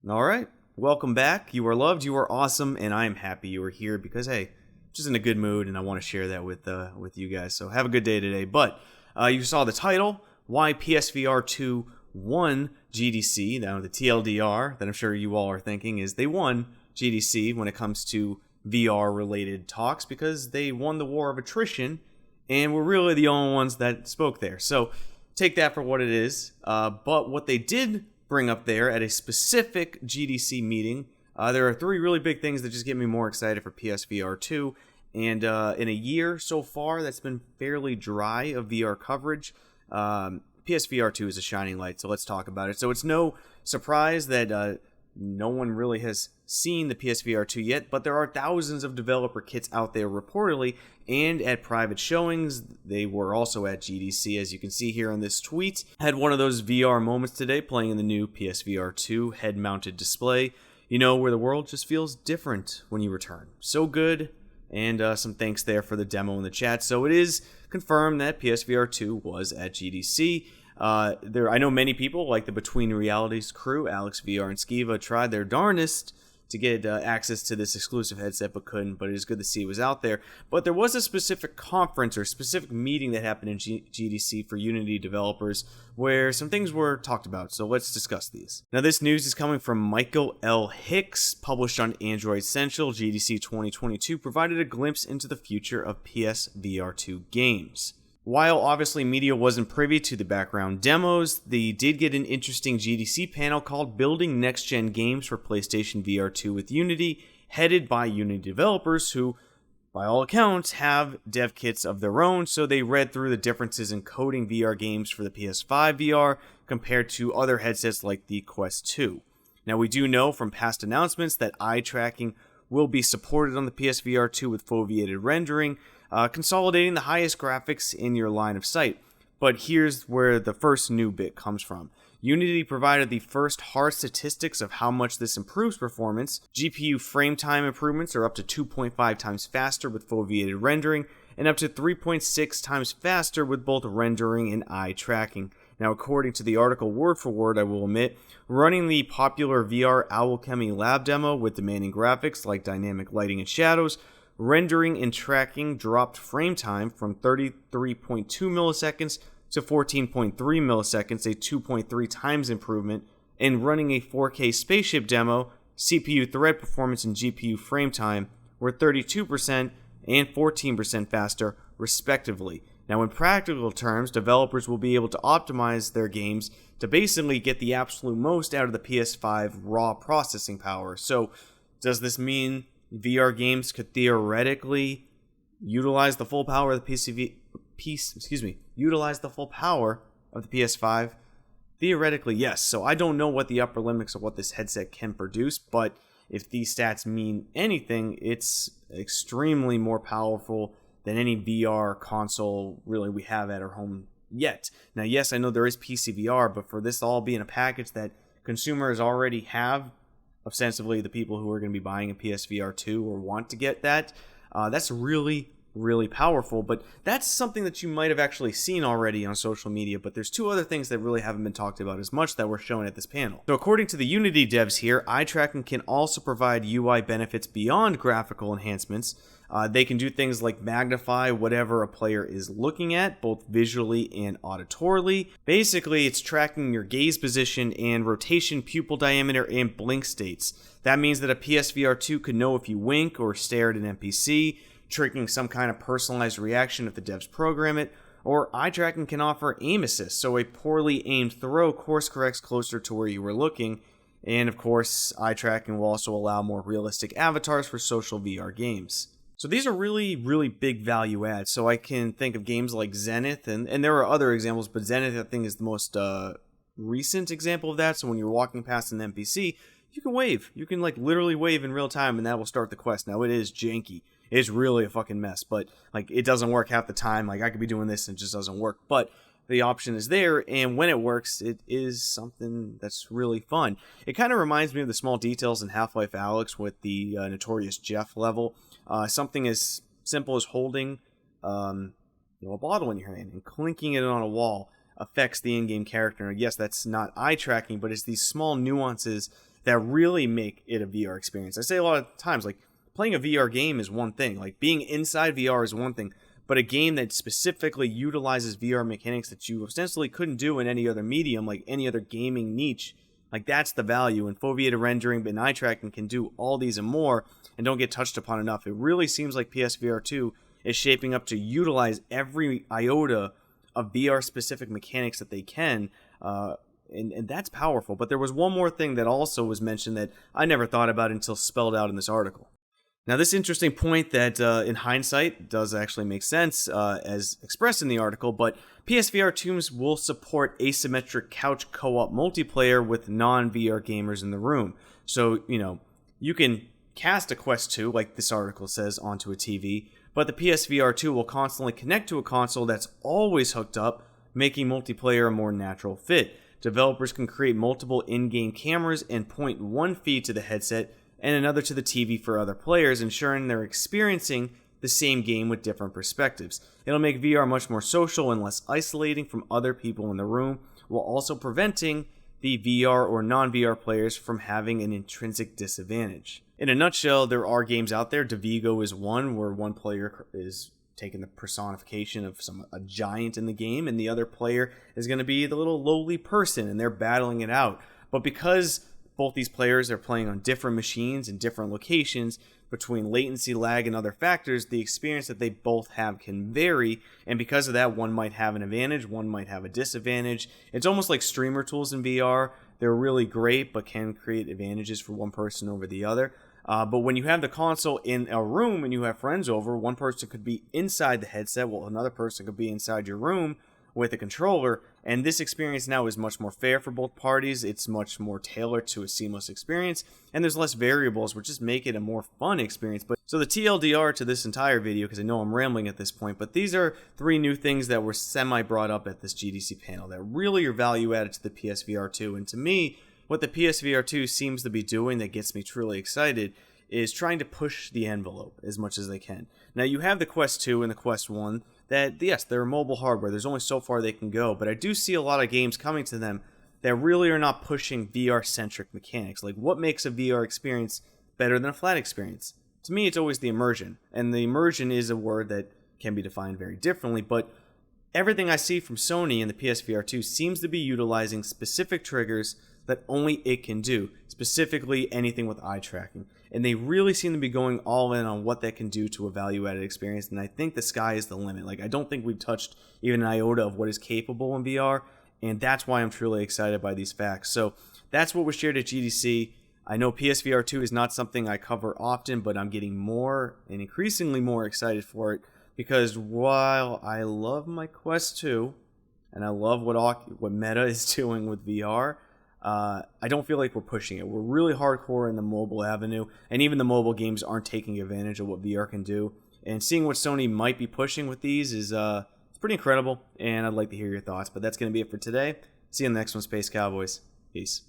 All right, welcome back. You are loved, you are awesome, and I am happy you are here because, hey, I'm just in a good mood, and I want to share that with you guys. So have a good day today. But you saw the title, why PSVR 2 won GDC. Now, the TLDR that I'm sure you all are thinking is they won GDC when it comes to VR-related talks because they won the war of attrition, and we're really the only ones that spoke there. So take that for what it is. But what they did bring up there at a specific GDC meeting, there are three really big things that just get me more excited for PSVR 2. And in a year so far that's been fairly dry of VR coverage, PSVR 2 is a shining light, so let's talk about it. So it's no surprise that no one really has seen the PSVR 2 yet, but there are thousands of developer kits out there reportedly, and at private showings. They were also at GDC, as you can see here in this tweet. Had one of those VR moments today playing in the new PSVR 2 head-mounted display. You know, where the world just feels different when you return. So good, and some thanks there for the demo in the chat. So it is confirmed that PSVR 2 was at GDC. I know many people, like the Between Realities crew, Alex VR and Skiva, tried their darndest to get access to this exclusive headset but couldn't, but it is good to see it was out there. But there was a specific conference or specific meeting that happened in GDC for Unity developers where some things were talked about, so let's discuss these. Now this news is coming from Michael L. Hicks, published on Android Central. GDC 2022 provided a glimpse into the future of PSVR 2 games. While obviously media wasn't privy to the background demos, they did get an interesting GDC panel called Building Next-Gen Games for PlayStation VR 2 with Unity, headed by Unity developers who, by all accounts, have dev kits of their own, so they read through the differences in coding VR games for the PS5 VR compared to other headsets like the Quest 2. Now we do know from past announcements that eye tracking will be supported on the PSVR 2 with foveated rendering, consolidating the highest graphics in your line of sight. But here's where the first new bit comes from. Unity provided the first hard statistics of how much this improves performance. GPU frame time improvements are up to 2.5 times faster with foveated rendering, and up to 3.6 times faster with both rendering and eye tracking. Now, according to the article word for word, I will admit, running the popular VR Alchemy Lab demo with demanding graphics like dynamic lighting and shadows, rendering and tracking dropped frame time from 33.2 milliseconds to 14.3 milliseconds, a 2.3 times improvement, and running a 4K spaceship demo, CPU thread performance and GPU frame time were 32% and 14% faster, respectively. Now, in practical terms, developers will be able to optimize their games to basically get the absolute most out of the PS5 raw processing power. So, does this mean VR games could theoretically utilize the full power of the utilize the full power of the PS5? Theoretically, yes. So I don't know what the upper limits of what this headset can produce, but if these stats mean anything, it's extremely more powerful than any VR console really we have at our home yet. Now, yes, I know there is PCVR, but for this to all be in a package that consumers already have, ostensibly the people who are going to be buying a PSVR 2 or want to get that, that's really, really powerful. But that's something that you might have actually seen already on social media, but there's two other things that really haven't been talked about as much that were shown at this panel. So according to the Unity devs here, eye tracking can also provide UI benefits beyond graphical enhancements. They can do things like magnify whatever a player is looking at, both visually and auditorily. Basically, it's tracking your gaze position and rotation, pupil diameter, and blink states. That means that a PSVR 2 could know if you wink or stare at an NPC, triggering some kind of personalized reaction if the devs program it, or eye tracking can offer aim assist, so a poorly aimed throw course corrects closer to where you were looking. And of course, eye tracking will also allow more realistic avatars for social VR games. So these are really, really big value adds. So I can think of games like Zenith, and there are other examples, but Zenith I think is the most recent example of that. So when you're walking past an NPC, you can wave. You can like literally wave in real time, and that will start the quest. Now it is janky. It's really a fucking mess, but like it doesn't work half the time. Like I could be doing this and it just doesn't work. But the option is there, and when it works, it is something that's really fun. It kind of reminds me of the small details in Half-Life Alyx with the Notorious Jeff level. Something as simple as holding a bottle in your hand and clinking it on a wall affects the in-game character. Yes, that's not eye tracking, but it's these small nuances that really make it a VR experience. I say a lot of times, like, playing a VR game is one thing, like being inside VR is one thing, but a game that specifically utilizes VR mechanics that you ostensibly couldn't do in any other medium, like any other gaming niche, like that's the value. And foveated rendering and eye tracking can do all these and more and don't get touched upon enough. It really seems like PSVR 2 is shaping up to utilize every iota of VR specific mechanics that they can, and that's powerful. But there was one more thing that also was mentioned that I never thought about until spelled out in this article. Now, this interesting point that in hindsight does actually make sense as expressed in the article, but PSVR 2 will support asymmetric couch co-op multiplayer with non-VR gamers in the room. So, you can cast a Quest 2, like this article says, onto a TV, but the PSVR 2 will constantly connect to a console that's always hooked up, making multiplayer a more natural fit. Developers can create multiple in-game cameras and point one feed to the headset and another to the TV for other players, ensuring they're experiencing the same game with different perspectives. It'll make VR much more social and less isolating from other people in the room, while also preventing the VR or non-VR players from having an intrinsic disadvantage. In a nutshell, there are games out there. Divigo is one, where one player is taking the personification of a giant in the game, and the other player is going to be the little lowly person, and they're battling it out. But because both these players are playing on different machines in different locations, between latency, lag, and other factors, the experience that they both have can vary, and because of that, one might have an advantage, one might have a disadvantage. It's almost like streamer tools in VR. They're really great, but can create advantages for one person over the other. But when you have the console in a room and you have friends over, one person could be inside the headset, while another person could be inside your room with a controller, and this experience now is much more fair for both parties. It's much more tailored to a seamless experience, and there's less variables, which just make it a more fun experience. But so the TLDR to this entire video, because I know I'm rambling at this point, but these are 3 new things that were semi brought up at this GDC panel that really are value added to the PSVR 2. And to me, what the PSVR 2 seems to be doing that gets me truly excited is trying to push the envelope as much as they can. Now, you have the Quest 2 and the Quest 1 that, yes, they're mobile hardware. There's only so far they can go, but I do see a lot of games coming to them that really are not pushing VR-centric mechanics. Like, what makes a VR experience better than a flat experience? To me, it's always the immersion, and the immersion is a word that can be defined very differently, but everything I see from Sony in the PSVR 2 seems to be utilizing specific triggers that only it can do, specifically anything with eye tracking. And they really seem to be going all in on what that can do to a value-added experience, and I think the sky is the limit. Like, I don't think we've touched even an iota of what is capable in VR, and that's why I'm truly excited by these facts. So that's what was shared at GDC. I know PSVR 2 is not something I cover often, but I'm getting more and increasingly more excited for it, because while I love my Quest 2, and I love what Meta is doing with VR, I don't feel like we're pushing it. We're really hardcore in the mobile avenue, and even the mobile games aren't taking advantage of what VR can do. And seeing what Sony might be pushing with these is it's pretty incredible, and I'd like to hear your thoughts. But that's going to be it for today. See you in the next one, Space Cowboys. Peace.